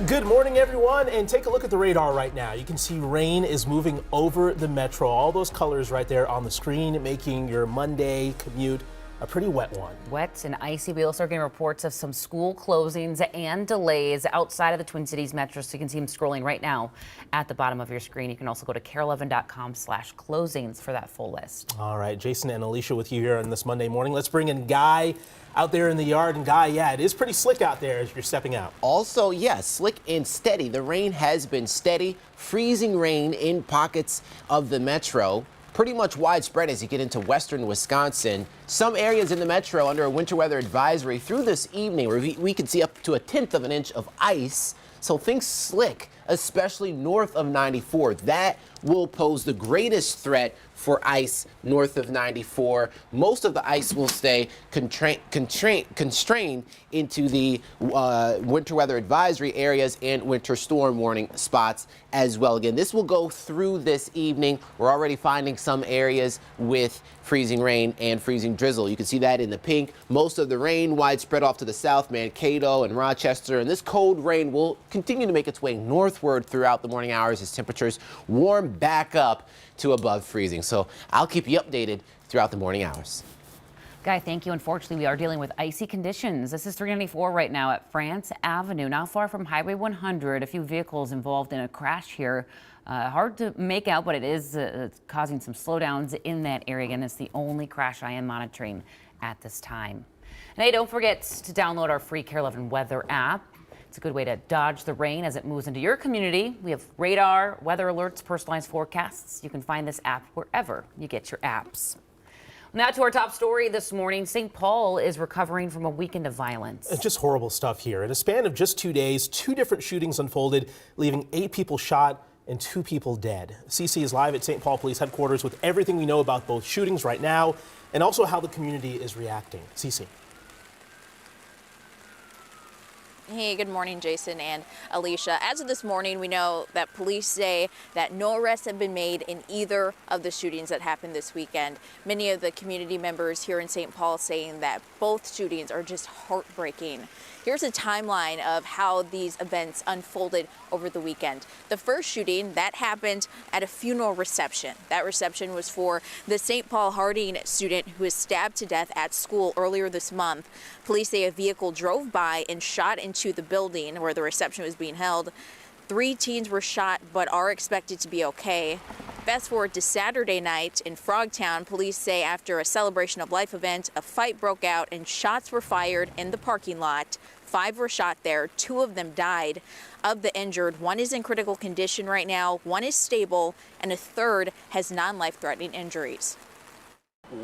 Good morning, everyone, and take a look at the radar right now. You can see rain is moving over the metro. All those colors right there on the screen, making your Monday commute a pretty wet one. Wet and icy. We also are getting reports of some school closings and delays outside of the Twin Cities metro. So you can see them scrolling right now at the bottom of your screen. You can also go to KARE11.com/closings for that full list. All right, Jason and Alicia with you here on this Monday morning. Let's bring in Guy out there in the yard. And Guy, yeah, it is pretty slick out there as you're stepping out. Also, yes, slick and steady. The rain has been steady, freezing rain in pockets of the metro. Pretty much widespread as you get into western Wisconsin. Some areas in the metro under a winter weather advisory through this evening where we can see up to 1/10 of an inch of ice. So think slick, especially north of 94. That will pose the greatest threat for ice north of 94. Most of the ice will stay constrained into the winter weather advisory areas and winter storm warning spots as well. Again, this will go through this evening. We're already finding some areas with freezing rain and freezing drizzle. You can see that in the pink. Most of the rain widespread off to the south, Mankato and Rochester, and this cold rain will continue to make its way northward throughout the morning hours as temperatures warm back up to above freezing. So I'll keep you updated throughout the morning hours. Guy, thank you. Unfortunately, we are dealing with icy conditions. This is 394 right now at France Avenue, not far from Highway 100. A few vehicles involved in a crash here. Hard to make out, but it is causing some slowdowns in that area. Again, it's the only crash I am monitoring at this time. And hey, don't forget to download our free KARE 11 weather app. It's a good way to dodge the rain as it moves into your community. We have radar, weather alerts, personalized forecasts. You can find this app wherever you get your apps. Now to our top story this morning. St. Paul is recovering from a weekend of violence. It's just horrible stuff here. In a span of just 2 days, 2 different shootings unfolded, leaving 8 people shot and 2 people dead. CC is live at St. Paul Police Headquarters with everything we know about both shootings right now and also how the community is reacting. CC. Hey, good morning, Jason and Alicia. As of this morning, we know that police say that no arrests have been made in either of the shootings that happened this weekend. Many of the community members here in St. Paul saying that both shootings are just heartbreaking. Here's a timeline of how these events unfolded over the weekend. The first shooting, that happened at a funeral reception. That reception was for the St. Paul Harding student who was stabbed to death at school earlier this month. Police say a vehicle drove by and shot into the building where the reception was being held. 3 teens were shot but are expected to be okay. Fast forward to Saturday night in Frogtown, police say after a celebration of life event, a fight broke out and shots were fired in the parking lot. 5 were shot there, 2 of them died. Of the injured, 1 is in critical condition right now, 1 is stable, and a 3rd has non-life-threatening injuries.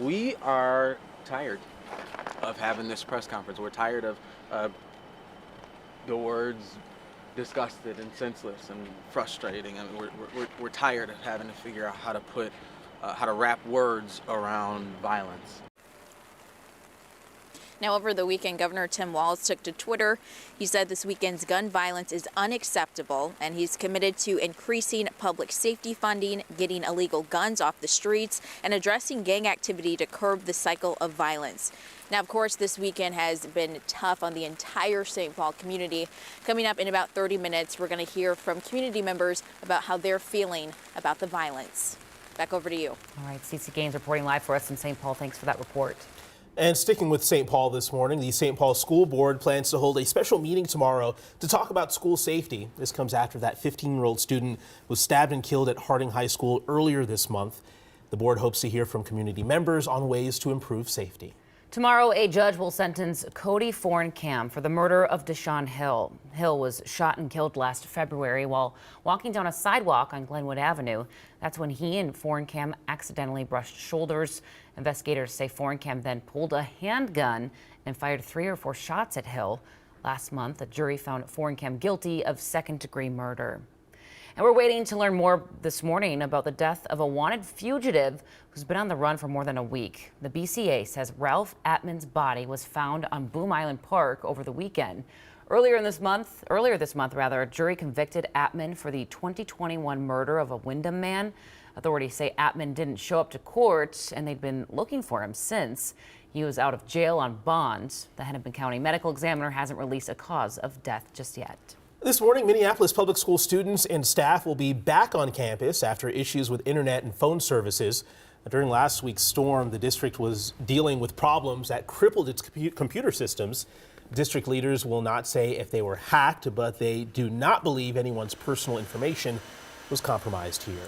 We are tired of having this press conference. We're tired of the words disgusted and senseless and frustrating. I mean, we're tired of having to figure out how to wrap words around violence. Now, over the weekend, Governor Tim Walz took to Twitter. He said this weekend's gun violence is unacceptable, and he's committed to increasing public safety funding, getting illegal guns off the streets, and addressing gang activity to curb the cycle of violence. Now, of course, this weekend has been tough on the entire St. Paul community. Coming up in about 30 minutes, we're going to hear from community members about how they're feeling about the violence. Back over to you. All right, CC Gaines reporting live for us in St. Paul. Thanks for that report. And sticking with St. Paul this morning, the St. Paul School Board plans to hold a special meeting tomorrow to talk about school safety. This comes after that 15-year-old student was stabbed and killed at Harding High School earlier this month. The board hopes to hear from community members on ways to improve safety. Tomorrow, a judge will sentence Cody Forencamp for the murder of Deshaun Hill. Hill was shot and killed last February while walking down a sidewalk on Glenwood Avenue. That's when he and Forencamp accidentally brushed shoulders. Investigators say Forencamp then pulled a handgun and fired 3 or 4 shots at Hill. Last month, a jury found Forencamp guilty of second-degree murder. And we're waiting to learn more this morning about the death of a wanted fugitive who's been on the run for more than a week. The BCA says Ralph Atman's body was found on Boom Island Park over the weekend. Earlier this month, a jury convicted Atman for the 2021 murder of a Wyndham man. Authorities say Atman didn't show up to court, and they'd been looking for him since. He was out of jail on bond. The Hennepin County medical examiner hasn't released a cause of death just yet. This morning, Minneapolis public school students and staff will be back on campus after issues with internet and phone services. During last week's storm, the district was dealing with problems that crippled its computer systems. District leaders will not say if they were hacked, but they do not believe anyone's personal information was compromised here.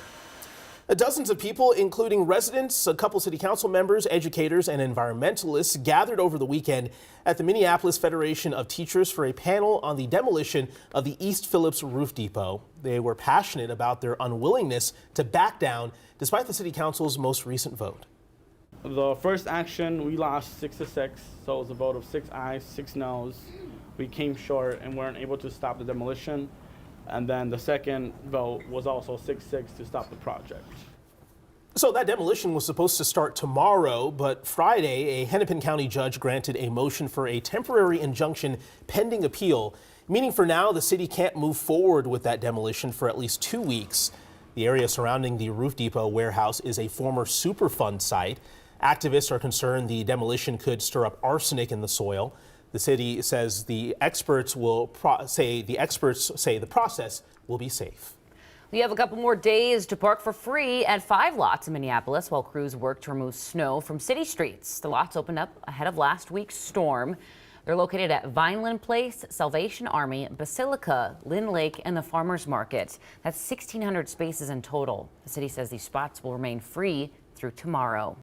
Dozens of people, including residents, a couple city council members, educators, and environmentalists, gathered over the weekend at the Minneapolis Federation of Teachers for a panel on the demolition of the East Phillips Roof Depot. They were passionate about their unwillingness to back down despite the city council's most recent vote. The first action, we lost 6-6, so it was a vote of 6 ayes, 6 noes. We came short and weren't able to stop the demolition. And then the second vote was also 6-6 to stop the project. So that demolition was supposed to start tomorrow, but Friday, a Hennepin County judge granted a motion for a temporary injunction pending appeal, meaning for now the city can't move forward with that demolition for at least 2 weeks. The area surrounding the Roof Depot warehouse is a former Superfund site. Activists are concerned the demolition could stir up arsenic in the soil. The city says the experts say the process will be safe. We have a couple more days to park for free at 5 lots in Minneapolis while crews work to remove snow from city streets. The lots opened up ahead of last week's storm. They're located at Vineland Place, Salvation Army, Basilica, Lynn Lake, and the Farmers Market. That's 1,600 spaces in total. The city says these spots will remain free through tomorrow.